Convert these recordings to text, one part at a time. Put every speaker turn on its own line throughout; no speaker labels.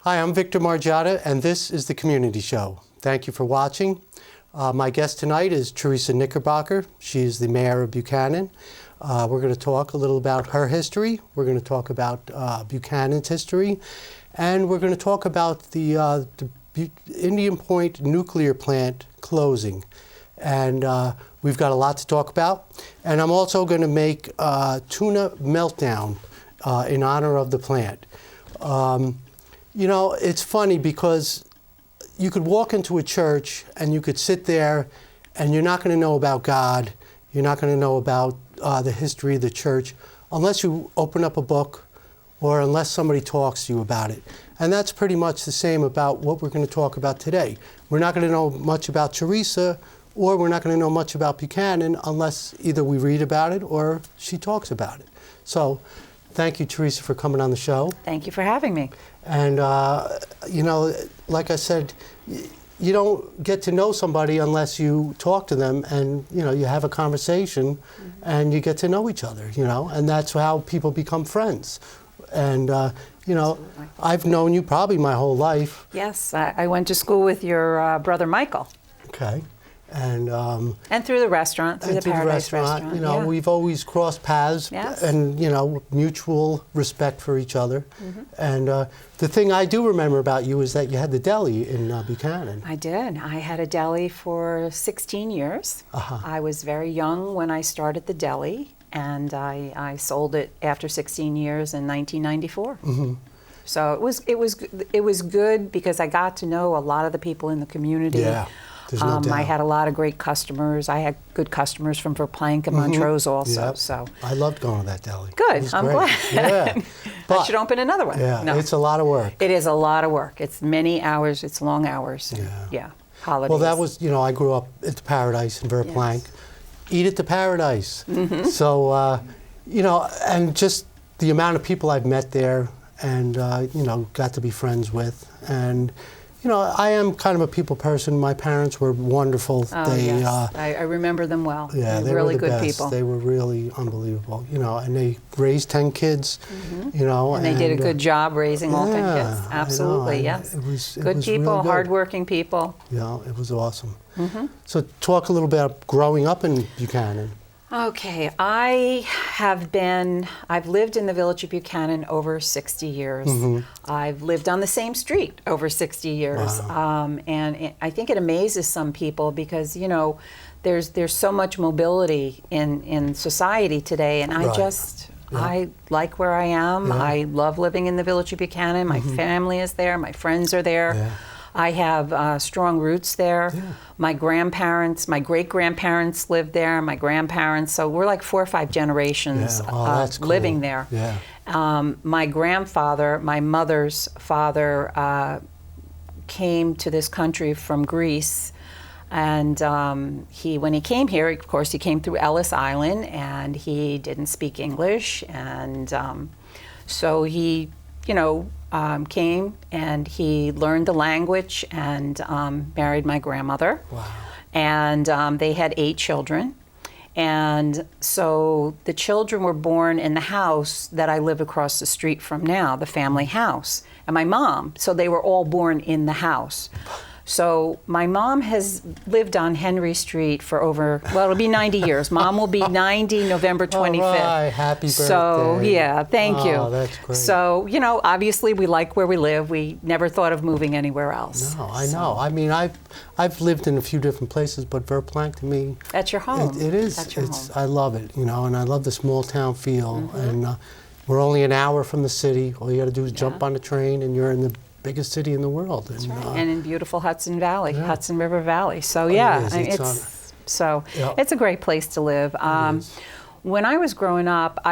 Hi, I'm Victor Margiotta, and this is The Community Show. Thank you for watching. My guest tonight is Theresa Knickerbocker. She's the mayor of Buchanan. We're going to talk a little about her history. We're going to talk about Buchanan's history. And we're going to talk about the Indian Point nuclear plant closing. And we've got a lot to talk about. And I'm also going to make Tuna Meltdown in honor of the plant. You know, it's funny because you could walk into a church and you could sit there and you're not going to know about God. You're not going to know about the history of the church unless you open up a book or unless somebody talks to you about it. And that's pretty much the same about what we're going to talk about today. We're not going to know much about Theresa, or we're not going to know much about Buchanan unless either we read about it or she talks about it. So thank you, Theresa, for coming on the show.
Thank you for having me.
And, you know, like I said, you don't get to know somebody unless you talk to them and, you know, you have a conversation and you get to know each other, you know, and that's how people become friends. And, you know,
Absolutely.
I've known you probably my whole life.
Yes, I went to school with your brother Michael.
Okay. And
through the restaurant, through the Paradise Restaurant.
You know,
yeah.
We've always crossed paths,
Yes.
and, you know, mutual respect for each other. And the thing I do remember about you is that you had the deli in Buchanan.
I did. I had a deli for 16 years. I was very young when I started the deli, and I sold it after 16 years in 1994. So it was good because I got to know a lot of the people in the community.
Yeah. There's no doubt.
I had a lot of great customers. I had good customers from Verplank and Montrose also.
Yep.
So
I loved going to that deli.
good. I'm
great.
glad.
Yeah. But,
I should open another one.
Yeah,
No.
it's a lot of work.
It is a lot of work. It's many hours. It's long hours. Yeah. Holidays.
Well, that was, you know, I grew up at the Paradise in Verplank.
Yes.
Eat at the Paradise. So, you know, and just the amount of people I've met there and, you know, got to be friends with. And, you know, I am kind of a people person. My parents were wonderful.
Oh, yes. I remember them well.
Yeah,
they
they
were really
were the
good
best.
people.
They were really unbelievable, you know, and they raised 10 kids, you know.
And they did a good job raising all 10
yeah,
kids. Absolutely, yes.
It was
good people,
real good.
hardworking people.
Yeah, it was awesome. So talk a little bit about growing up in Buchanan.
Okay, I've lived in the village of Buchanan over 60 years. I've lived on the same street over 60 years.
Wow.
And I think it amazes some people because, you know, there's so much mobility in society today, and I
Right.
just,
Yeah.
I like where I am.
Yeah.
I love living in the village of Buchanan. My family is there, my friends are there.
Yeah.
I have strong roots there.
Yeah.
My grandparents, my great-grandparents lived there, my grandparents, so we're like 4 or 5 generations
Yeah. Oh, that's cool.
living there.
Yeah.
My grandfather, my mother's father, came to this country from Greece, and when he came here, of course, he came through Ellis Island, and he didn't speak English, and so he, you know, came and he learned the language and married my grandmother.
Wow.
And they had 8 children. And so the children were born in the house that I live across the street from now, the family house. And my mom, so they were all born in the house. So my mom has lived on Henry Street for over, well, it'll be 90 years. Mom will be 90 November 25th.
All right, happy birthday.
So, yeah, thank you.
Oh, that's great.
So, you know, obviously we like where we live. We never thought of moving anywhere else.
No, I know. I mean, I've lived in a few different places, but Verplank to me,
That's your home.
it is.
That's your home.
I love it, you know, and I love the small town feel. And we're only an hour from the city. All you got to do is jump on the train, and you're in the biggest city in the world.
That's right. And in beautiful Hudson Valley,
Yeah.
Hudson River Valley. So yeah,
It is.
it's a great place to live. When I was growing up,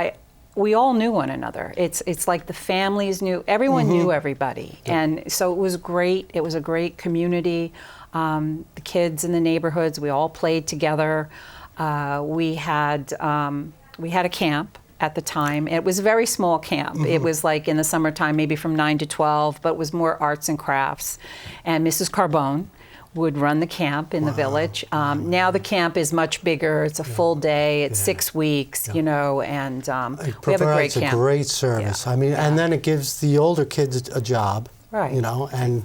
we all knew one another. It's like the families knew, everyone knew everybody, and so it was great. It was a great community. The kids in the neighborhoods, we all played together. We had a camp at the time. It was a very small camp. It was like in the summertime, maybe from 9 to 12, but it was more arts and crafts. And Mrs. Carbone would run the camp in the village. Now the camp is much bigger. It's a full day. It's 6 weeks, you know, and we have a great camp.
It's a great service. I mean, and then it gives the older kids a job.
Right.
You know, and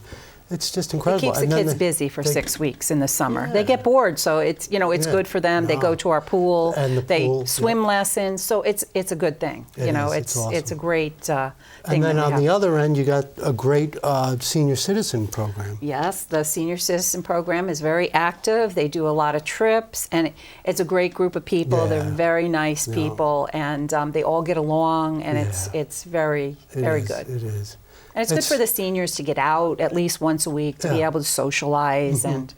it's just
It
incredible.
keeps the kids busy for 6 weeks in the summer. They get bored, so it's it's good for them. They go to our pool.
And the
they
pool,
swim lessons, so it's a good thing.
It's awesome.
It's a great thing.
And then
that we
on
have.
the other end, you got a great senior citizen program.
Yes, the senior citizen program is very active. They do a lot of trips, and it's a great group of people.
Yeah.
They're very nice people, and they all get along, and
Yeah.
it's very good.
It is.
And it's good for the seniors to get out at least once a week to be able to socialize, and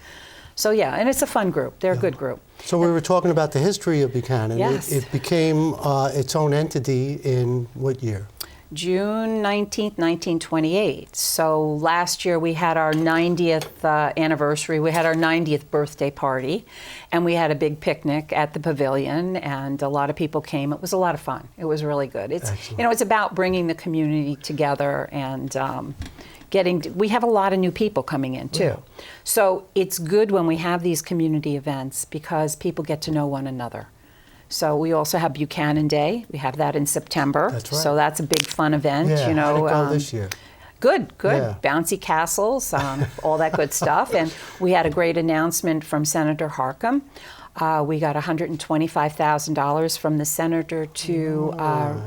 so and it's a fun group. They're a good group.
So we were talking about the history of Buchanan.
Yes.
It became its own entity in what year?
June 19th, 1928. So last year we had our 90th anniversary. We had our 90th birthday party, and we had a big picnic at the pavilion, and a lot of people came. It was a lot of fun. It was really good. It's it's about bringing the community together and we have a lot of new people coming in too.
Yeah.
So it's good when we have these community events because people get to know one another. So we also have Buchanan Day. We have that in September.
That's right.
So that's a big fun event.
Yeah, how'd it go this year?
Good.
Yeah.
Bouncy castles, all that good stuff. And we had a great announcement from Senator Harcum. We got $125,000 from the senator to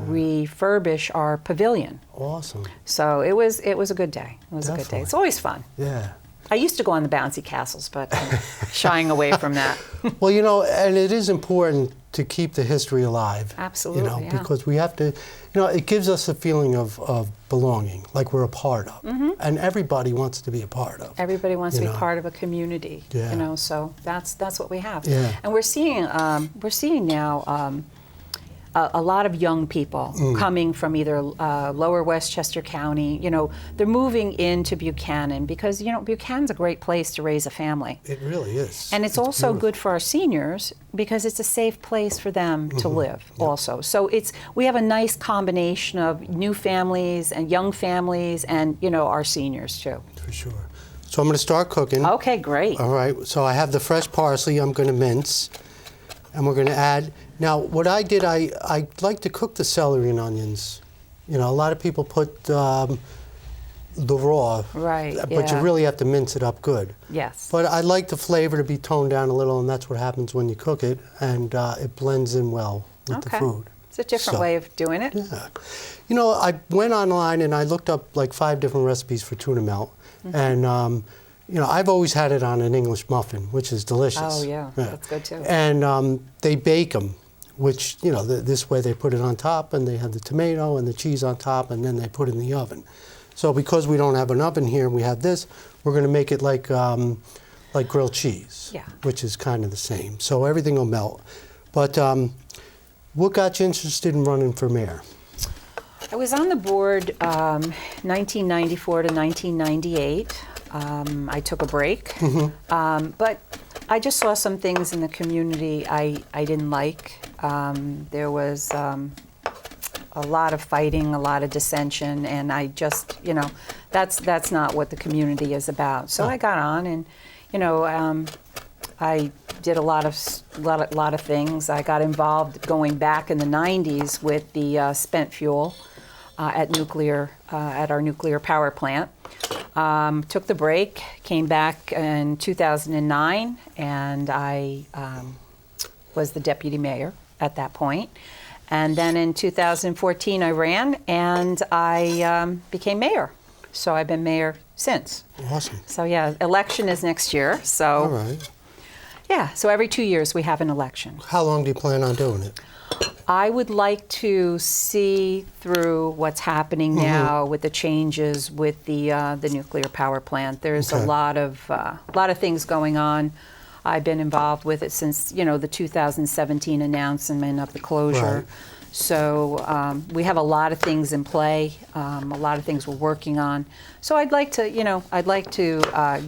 refurbish our pavilion.
Awesome.
So it was a good day. It was a good day. It's always fun.
Yeah.
I used to go on the bouncy castles, but I'm shying away from that.
Well, and it is important to keep the history alive.
Absolutely,
because we have to, it gives us a feeling of belonging, like we're a part of. And everybody wants to be a part of.
Everybody wants to be part of a community, so that's what we have.
Yeah.
And we're seeing now a lot of young people coming from either lower Westchester County. They're moving into Buchanan because, Buchanan's a great place to raise a family.
It really is.
And it's also beautiful. Good for our seniors because it's a safe place for them to live also. So we have a nice combination of new families and young families and, our seniors too.
For sure. So I'm going to start cooking.
Okay, great.
All right. So I have the fresh parsley I'm going to mince. And we're going to add, now what I did, I like to cook the celery and onions. A lot of people put the raw.
Right,
But you really have to mince it up good.
Yes.
But I like the flavor to be toned down a little, and that's what happens when you cook it, and it blends in well with the food.
It's a different way of doing it.
Yeah. I went online and I looked up like 5 different recipes for tuna melt, and I've always had it on an English muffin, which is delicious.
Oh, yeah. That's good too.
And they bake them, which, this way they put it on top, and they have the tomato and the cheese on top, and then they put it in the oven. So because we don't have an oven here and we have this, we're going to make it like grilled cheese, which is kind of the same. So everything will melt. But what got you interested in running for mayor?
I was on the board 1994 to 1998. I took a break, but I just saw some things in the community I didn't like. There was a lot of fighting, a lot of dissension, and I just, that's not what the community is about. So I got on, and I did a lot of things. I got involved going back in the 90s with the spent fuel at our nuclear power plant. Took the break, came back in 2009, and I was the deputy mayor at that point. And then in 2014, I ran, and I became mayor. So I've been mayor since.
Awesome.
So election is next year. So
all right.
So every 2 years we have an election.
How long do you plan on doing it?
I would like to see through what's happening now with the changes with the nuclear power plant. There's a lot of things going on. I've been involved with it since the 2017 announcement of the closure.
Right.
So we have a lot of things in play, a lot of things we're working on. So I'd like to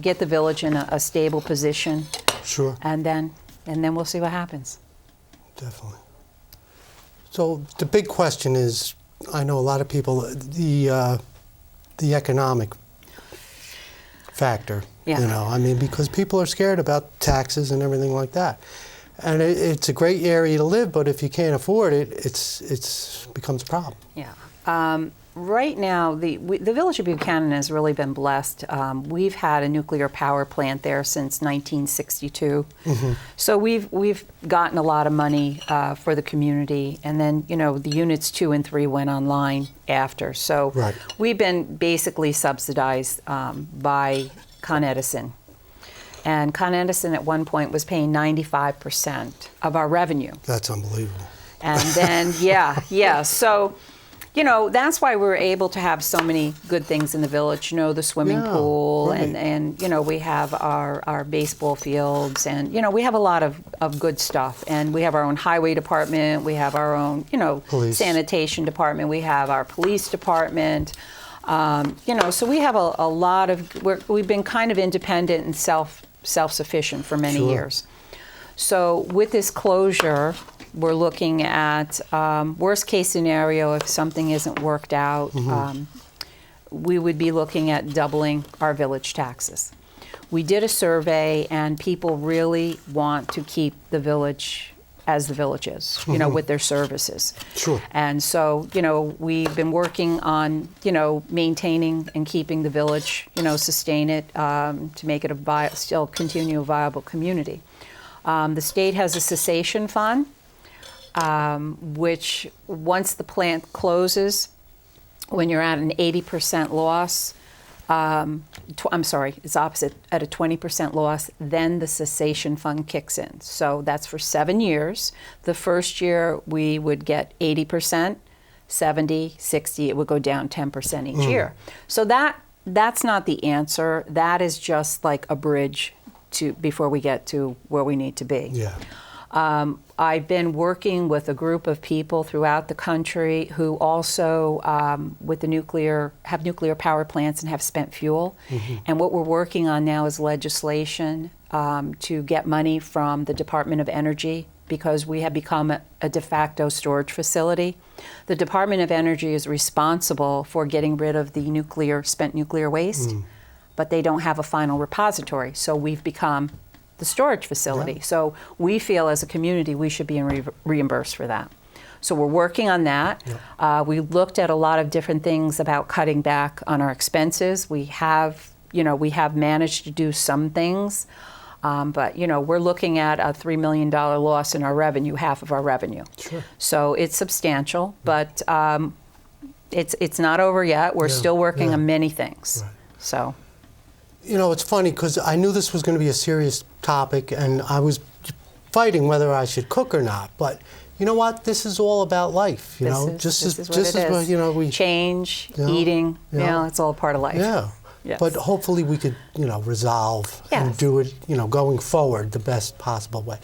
get the village in a stable position.
Sure.
And then we'll see what happens.
Definitely. So the big question is, I know a lot of people, the economic factor. Because people are scared about taxes and everything like that. And it's a great area to live, but if you can't afford it, it becomes a problem.
Yeah. right now, the village of Buchanan has really been blessed. We've had a nuclear power plant there since 1962. So we've gotten a lot of money for the community, and then the units 2 and 3 went online after. So we've been basically subsidized by Con Edison. And Con Edison at one point was paying 95% of our revenue.
That's unbelievable.
And then, so, that's why we're able to have so many good things in the village, the swimming pool, and we have our baseball fields, and, we have a lot of good stuff. And we have our own highway department, we have our own, sanitation department, we have our police department. So we have a lot of, we've been kind of independent and self-sufficient for many years. So with this closure, we're looking at worst case scenario, if something isn't worked out, we would be looking at doubling our village taxes. We did a survey, and people really want to keep the village as the village is, with their services.
Sure.
And so, we've been working on, maintaining and keeping the village, sustain it, to make it still continue a viable community. The state has a cessation fund, which once the plant closes, when you're at an 80% loss, it's opposite, at a 20% loss, then the cessation fund kicks in. So that's for 7 years. The first year we would get 80%, 70, 60, it would go down 10% each year. So that's not the answer. That is just like a bridge before we get to where we need to be.
Yeah.
I've been working with a group of people throughout the country who also have nuclear power plants and have spent fuel. And what we're working on now is legislation to get money from the Department of Energy, because we have become a de facto storage facility. The Department of Energy is responsible for getting rid of the spent nuclear waste, but they don't have a final repository. So we've become the storage facility. So we feel as a community we should be reimbursed for that. So we're working on that. We looked at a lot of different things about cutting back on our expenses. We have managed to do some things, but we're looking at a $3 million loss in our revenue, half of our revenue.
Sure.
So it's substantial, but it's not over yet. We're still working on many things. So.
It's funny because I knew this was going to be a serious topic, and I was fighting whether I should cook or not. But you know what? This is all about life.
This is we change, eating. It's all part of life.
Yeah. Yes. But hopefully we could, resolve and do it, going forward the best possible way.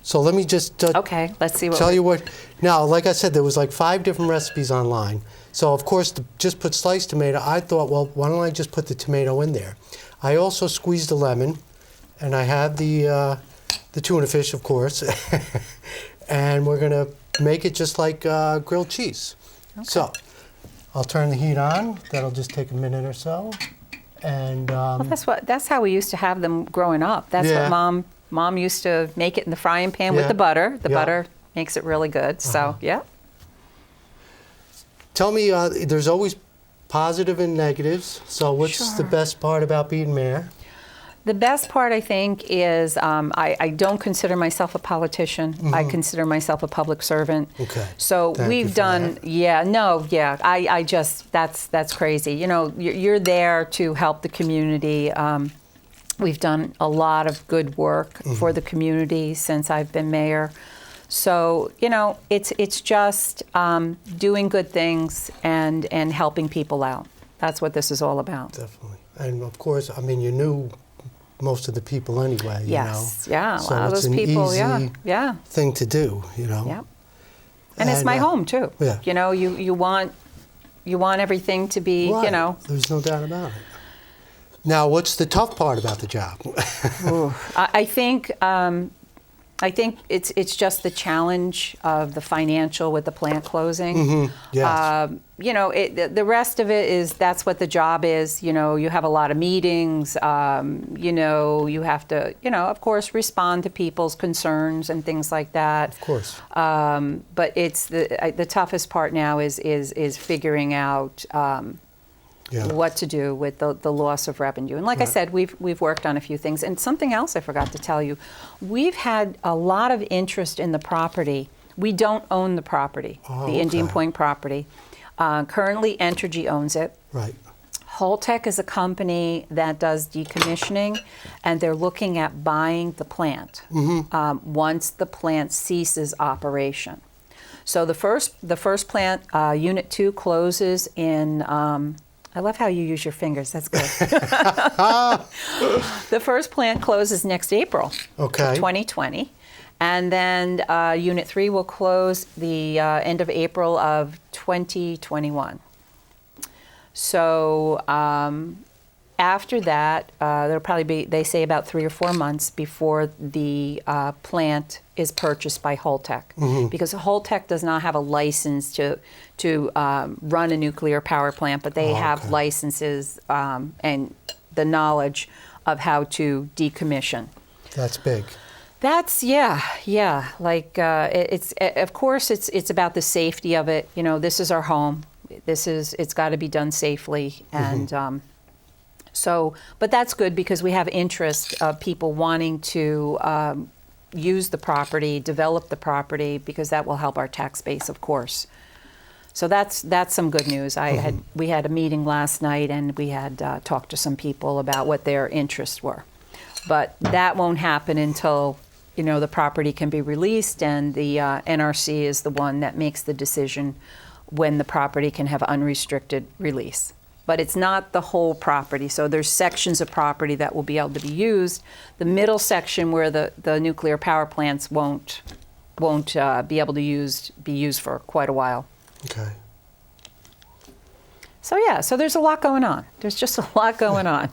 So let me just
okay. Let's see what
tell you what. Now, like I said, there was like 5 different recipes online. So of course, just put sliced tomato. I thought, well, why don't I just put the tomato in there? I also squeezed a lemon, and I have the tuna fish, of course, and we're going to make it just like grilled cheese. Okay. So I'll turn the heat on. That'll just take a minute or so, and
that's how we used to have them growing up. That's what mom used to make it in the frying pan with the butter. The butter makes it really good. So
Tell me, there's always positive and negatives. So what's the best part about being mayor?
The best part, I think, is I don't consider myself a politician. I consider myself a public servant. Okay. So we've done, I just, that's crazy. You're there to help the community. We've done a lot of good work for the community since I've been mayor. So, it's just doing good things and helping people out. That's what this is all about.
Definitely. And of course, you knew most of the people anyway,
Yes,
So
a lot of those people,
easy thing to do,
Yeah. And it's my home too.
Yeah.
You want everything to be,
There's no doubt about it. Now, what's the tough part about the job?
I think I think it's just the challenge of the financial with the plant closing.
Mm-hmm. Yes.
You know, the rest of it is that's what the job is. You know, you have a lot of meetings. You know, you have to, you know, of course, respond to people's concerns and things like that.
Of course.
But it's the toughest part now is figuring out. What to do with the loss of revenue. And like I said, we've worked on a few things. And something else I forgot to tell you, we've had a lot of interest in the property. We don't own the property, the Indian Point property. Currently, Entergy owns it.
Right.
Holtec is a company that does decommissioning, and they're looking at buying the plant once the plant ceases operation. So the first plant, Unit 2, closes in I love how you use your fingers. That's good. The first plant closes next April of 2020. And then Unit 3 will close the end of April of 2021. So after that, there'll probably be, they say, about 3 or 4 months before the plant is purchased by Holtec. Because Holtec does not have a license to run a nuclear power plant, but they have licenses and the knowledge of how to decommission.
That's big.
That's like it's of course it's about the safety of it. You know, this is our home. It's got to be done safely, and so. But that's good because we have interest of people wanting to use the property, develop the property, because that will help our tax base, of course. So that's some good news. We had a meeting last night, and we had talked to some people about what their interests were. But that won't happen until, you know, the property can be released, and the NRC is the one that makes the decision when the property can have unrestricted release. But it's not the whole property. So there's sections of property that will be able to be used. The middle section where the nuclear power plants won't be able to be used for quite a while.
Okay.
So yeah, so there's a lot going on. There's just a lot going on.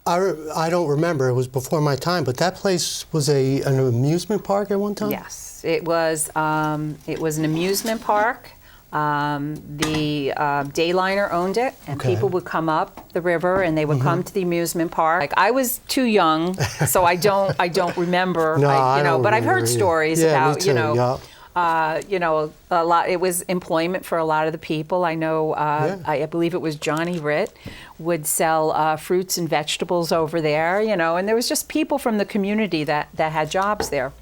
I don't remember. It was before my time, but that place was an amusement park at one time?
Yes, it was an amusement park. The Dayliner owned it, and people would come up the river, and they would come to the amusement park. Like, I was too young, so I don't remember.
No,
I don't
but
I've heard stories about
me too.
A lot. It was employment for a lot of the people. I know. I believe it was Johnny Ritt would sell fruits and vegetables over there. You know, and there was just people from the community that had jobs there.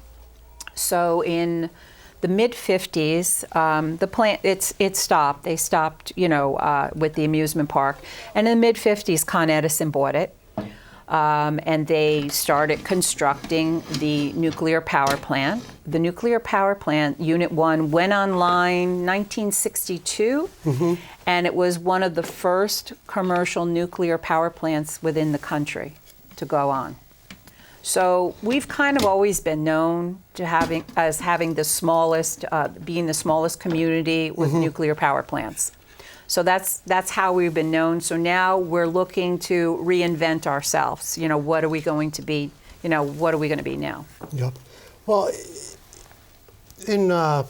So in the mid-50s, the plant it stopped. They stopped, with the amusement park, and in the mid-50s, Con Edison bought it. And they started constructing the nuclear power plant. The nuclear power plant, Unit 1, went online 1962, and it was one of the first commercial nuclear power plants within the country to go on. So we've kind of always been known to having the smallest, being the smallest community with nuclear power plants. So that's how we've been known. So now we're looking to reinvent ourselves. You know, what are we going to be? You know, what are we going to be now?
Yep. Well, in a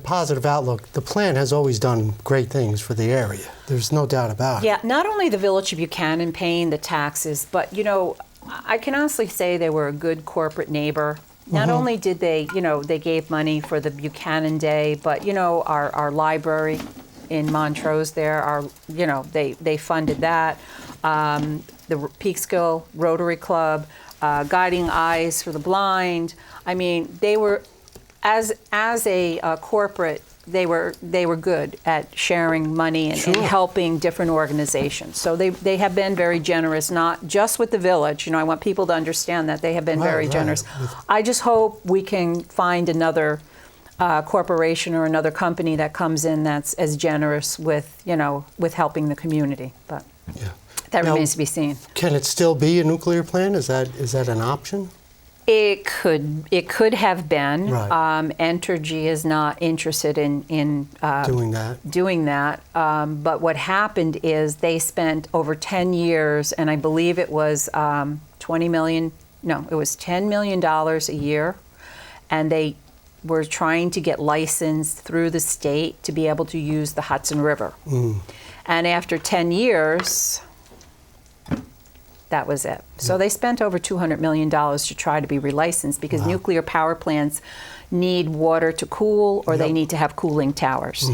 positive outlook, the plant has always done great things for the area. There's no doubt about it.
Yeah, not only the Village of Buchanan paying the taxes, but, I can honestly say they were a good corporate neighbor. Not only did they, they gave money for the Buchanan Day, but, our library in Montrose there, they funded that. The Peekskill Rotary Club, Guiding Eyes for the Blind. I mean, they were, as a corporate, they were good at sharing money and helping different organizations. So they have been very generous, not just with the village. I want people to understand that they have been very generous. I just hope we can find another corporation or another company that comes in that's as generous with helping the community. But that remains to be seen.
Can it still be a nuclear plant? Is that an option?
It could have been.
Right.
Entergy is not interested in doing that. But what happened is they spent over 10 years, and I believe it was $20 million No, it was $10 million a year, and they were trying to get licensed through the state to be able to use the Hudson River. And after 10 years, that was it. So they spent over $200 million to try to be relicensed because nuclear power plants need water to cool, or they need to have cooling towers.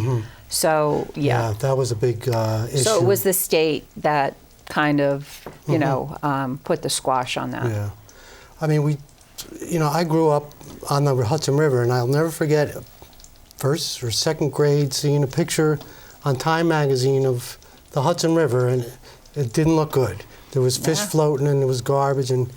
So,
Yeah, that was a big issue.
So it was the state that kind of, you know, put the squash on that.
Yeah. I mean, I grew up on the Hudson River, and I'll never forget first or second grade seeing a picture on Time magazine of the Hudson River, and it didn't look good. There was fish floating, and there was garbage, and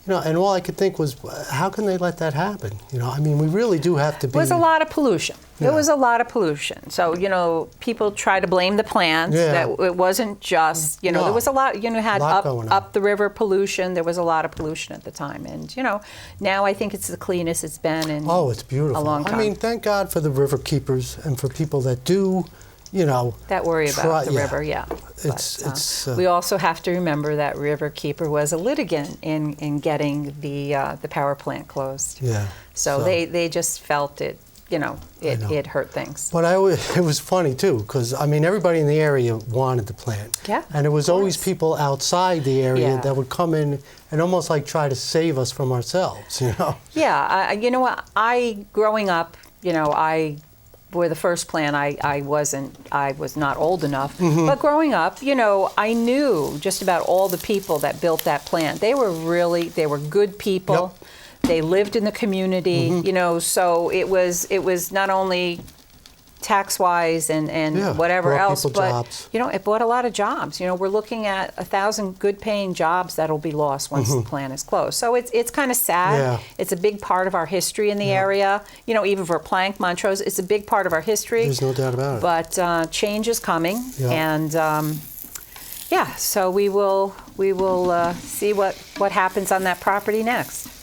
and all I could think was, how can they let that happen? I mean, we really do have to be.
It was a lot of pollution.
Yeah.
There was a lot of pollution. So, people try to blame the plants. That it wasn't just, there was a lot, had up the river pollution. There was a lot of pollution at the time. And, now I think it's the cleanest it's been in
it's beautiful.
a long time.
I mean, thank God for the river keepers and for people that do,
that worry about the river, we also have to remember that river keeper was a litigant in getting the power plant closed.
Yeah.
So they just felt it, it hurt things.
But it was funny too, because I mean everybody in the area wanted the plant.
Yeah.
And there was always people outside the area that would come in and almost like try to save us from ourselves,
Yeah. You know what? Growing up, for the first plant, I was not old enough. But growing up, I knew just about all the people that built that plant. They were good people.
Yep.
They lived in the community, so it was not only tax-wise and whatever else, but
jobs.
It brought a lot of jobs. We're looking at 1,000 good-paying jobs that'll be lost once the plant is closed. So it's kind of sad.
Yeah.
It's a big part of our history in the area. Even for Plank, Montrose, it's a big part of our history.
There's no doubt about it.
But change is coming, and so we will see what happens on that property next.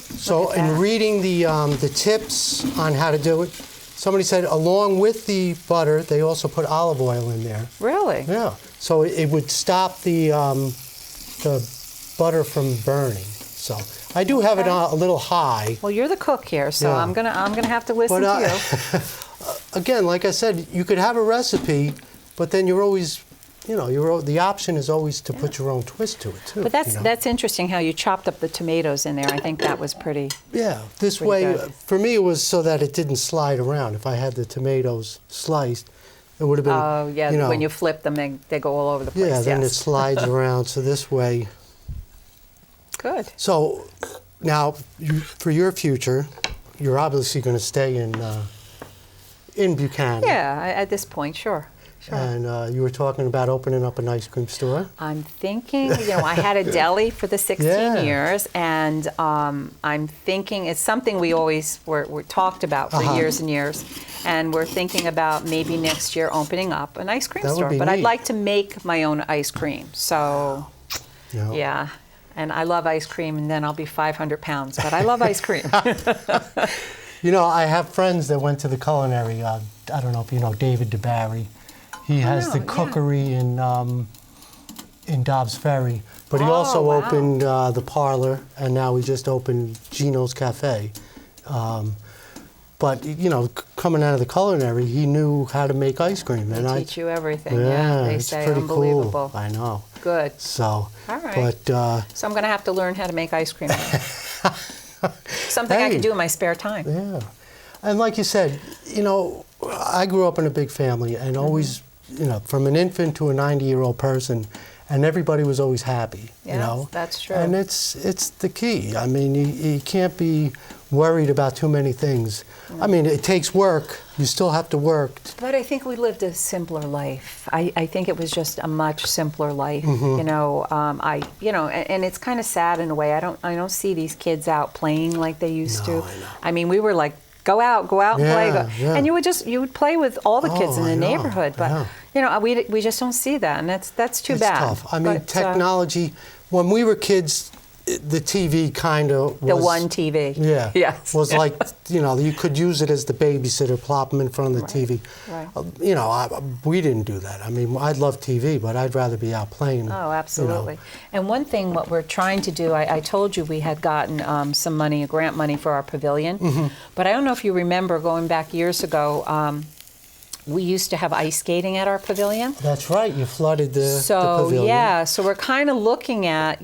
So in reading the tips on how to do it, somebody said along with the butter, they also put olive oil in there.
Really?
Yeah. So it would stop the butter from burning. So I do have it on a little high.
Well, you're the cook here, so I'm gonna have to listen to you.
Again, like I said, you could have a recipe, but then you're always, the option is always to put your own twist to it too.
But that's interesting how you chopped up the tomatoes in there. I think that was pretty.
Yeah, this way
good.
For me it was so that it didn't slide around. If I had the tomatoes sliced, it would have been.
Oh yeah, when you flip them, they go all over the place.
Yeah, then it slides around. So this way.
Good.
So now, for your future, you're obviously going to stay in Buchanan.
Yeah, at this point, sure.
And you were talking about opening up an ice cream store.
I'm thinking, I had a deli for the 16 years, and I'm thinking it's something we always were talked about for years and years, and we're thinking about maybe next year opening up an ice cream store. But I'd like to make my own ice cream. So, yeah. And I love ice cream, and then I'll be 500 pounds, but I love ice cream.
I have friends that went to the culinary. I don't know if you know David DeBarry. He has the cookery in Dobbs Ferry, but he also opened the parlor, and now he just opened Gino's Cafe. But coming out of the culinary, he knew how to make ice cream.
They teach you everything.
Yeah,
they
it's
say
pretty
unbelievable.
Cool. I know.
Good.
So,
all right.
But
so I'm going to have to learn how to make ice cream. Something I can do in my spare time.
Yeah, and like you said, I grew up in a big family, and always, from an infant to a 90-year-old person, and everybody was always happy.
Yeah, that's true.
And it's the key. I mean, you can't be worried about too many things. I mean, it takes work. You still have to work.
But I think we lived a simpler life. I think it was just a much simpler life. And it's kind of sad in a way. I don't see these kids out playing like they used to.
I know.
I mean, we were like, go out and play.
Yeah.
And you would play with all the kids in the neighborhood. But we just don't see that, and that's too bad.
It's tough. I mean, technology. When we were kids, the TV kind of was...
The one TV.
Yeah.
Yes.
Was like, you could use it as the babysitter, plop them in front of the TV.
Right.
We didn't do that. I mean, I'd love TV, but I'd rather be out playing.
Oh, absolutely. And one thing, what we're trying to do, I told you we had gotten some money, grant money for our pavilion. But I don't know if you remember, going back years ago, we used to have ice skating at our pavilion.
That's right. You flooded the pavilion.
Yeah, so we're kind of looking at,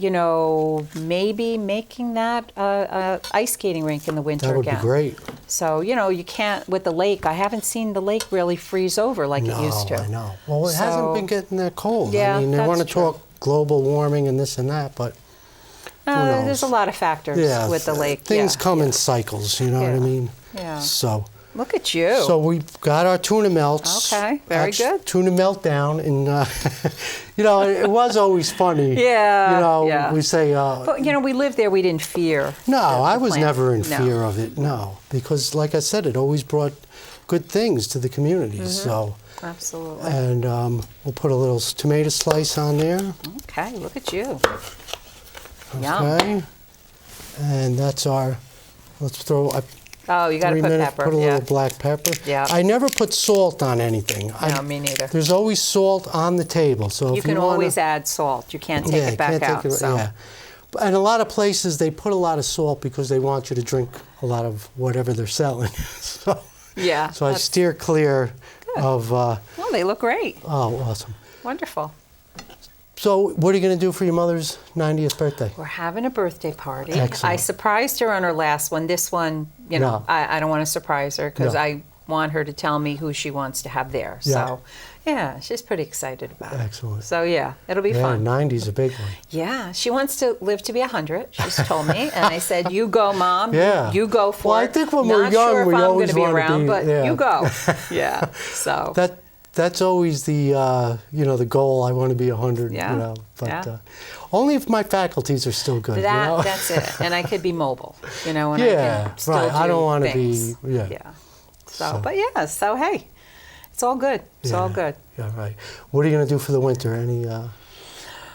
maybe making that ice skating rink in the winter again.
That would be great.
So, you can't, with the lake, I haven't seen the lake really freeze over like it used to.
I know. Well, it hasn't been getting that cold.
Yeah,
I mean, they want to
true.
talk global warming and this and that, but who knows?
There's a lot of factors with the lake.
Things come in cycles, you know what I mean?
Yeah.
So...
Look at you.
So we've got our tuna melts.
Okay, very good.
Tuna Meltdown, and it was always funny.
Yeah.
We say.
But we lived there. We didn't fear.
No, I was
plant.
never in fear of it. No, because like I said, it always brought good things to the community. So.
Absolutely.
And we'll put a little tomato slice on there.
Okay, look at you.
Okay.
Yum.
And that's our. Let's throw.
Oh, you got to put pepper.
Put a little black pepper.
Yeah.
I never put salt on anything.
No, me neither.
There's always salt on the table. So
you can always add salt. You can't take it back out.
Yeah. And a lot of places, they put a lot of salt because they want you to drink a lot of whatever they're selling. So I steer clear of...
well, they look great.
Oh, awesome.
Wonderful.
So what are you going to do for your mother's 90th birthday?
We're having a birthday party.
Excellent.
I surprised her on her last one. This one, I don't want to surprise her because I want her to tell me who she wants to have there. So, she's pretty excited about it.
Excellent.
So, it'll be fun.
90's a big one.
Yeah, she wants to live to be 100, she's told me. And I said, you go, Mom.
Yeah.
You go for it.
Well, I think when we're young, we always want to be around,
but you go. Yeah, so...
That's always the the goal. I want to be 100. But only if my faculties are still good.
That's it. And I could be mobile. And I can still do
I don't want to
things.
be. Yeah.
So, but So hey, it's all good. It's all good.
Yeah. Right. What are you going to do for the winter?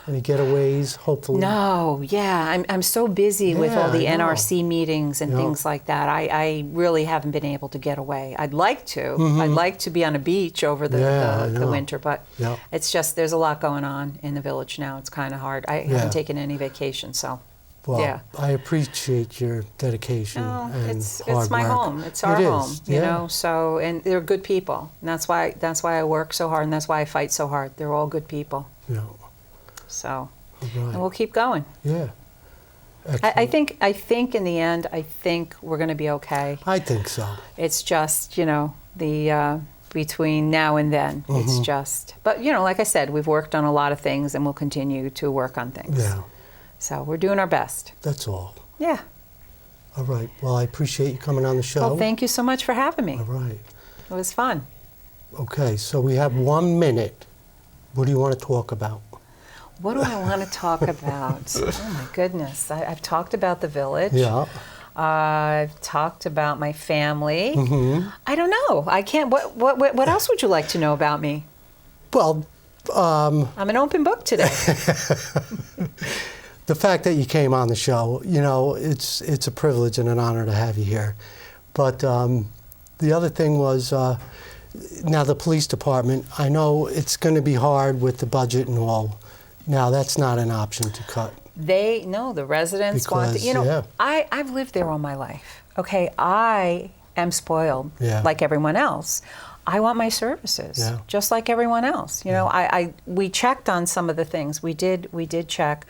Any getaways? Hopefully.
No. Yeah. I'm so busy with all the NRC meetings and things like that. I really haven't been able to get away. I'd like to. I'd like to be on a beach over the winter, but it's just there's a lot going on in the village now. It's kind of hard. I haven't taken any vacation, so.
Well, I appreciate your dedication and
it's
hard
my
work.
home. It's our home, you know. So, and they're good people, and that's why I work so hard, and that's why I fight so hard. They're all good people.
Yeah.
So,
right.
And we'll keep going.
Yeah.
I think in the end, I think we're going to be okay.
I think so.
It's just the between now and then. It's just, but like I said, we've worked on a lot of things, and we'll continue to work on things.
Yeah.
So we're doing our best.
That's all.
Yeah.
All right. Well, I appreciate you coming on the show.
Well, thank you so much for having me.
All right.
It was fun.
Okay, so we have 1 minute. What do you want to talk about?
What do I want to talk about? Oh my goodness. I've talked about the village.
Yeah.
I've talked about my family. I don't know. I can't. What else would you like to know about me?
Well,
I'm an open book today.
The fact that you came on the show, it's a privilege and an honor to have you here. But the other thing was, now the police department, I know it's going to be hard with the budget and all. Now, that's not an option to cut.
The residents want to, I've lived there all my life. Okay, I am spoiled like everyone else. I want my services, just like everyone else. We checked on some of the things. We did check.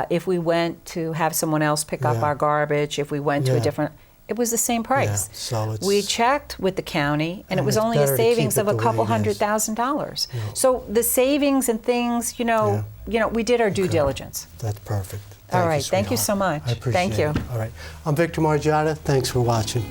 If we went to have someone else pick up our garbage, if we went to a different, it was the same price.
So
we checked with the county, and it was only a savings of a couple $100,000. So the savings and things, we did our due diligence.
That's perfect.
All right, thank you so much.
I appreciate it.
Thank you.
All right, I'm Victor Margiotta. Thanks for watching.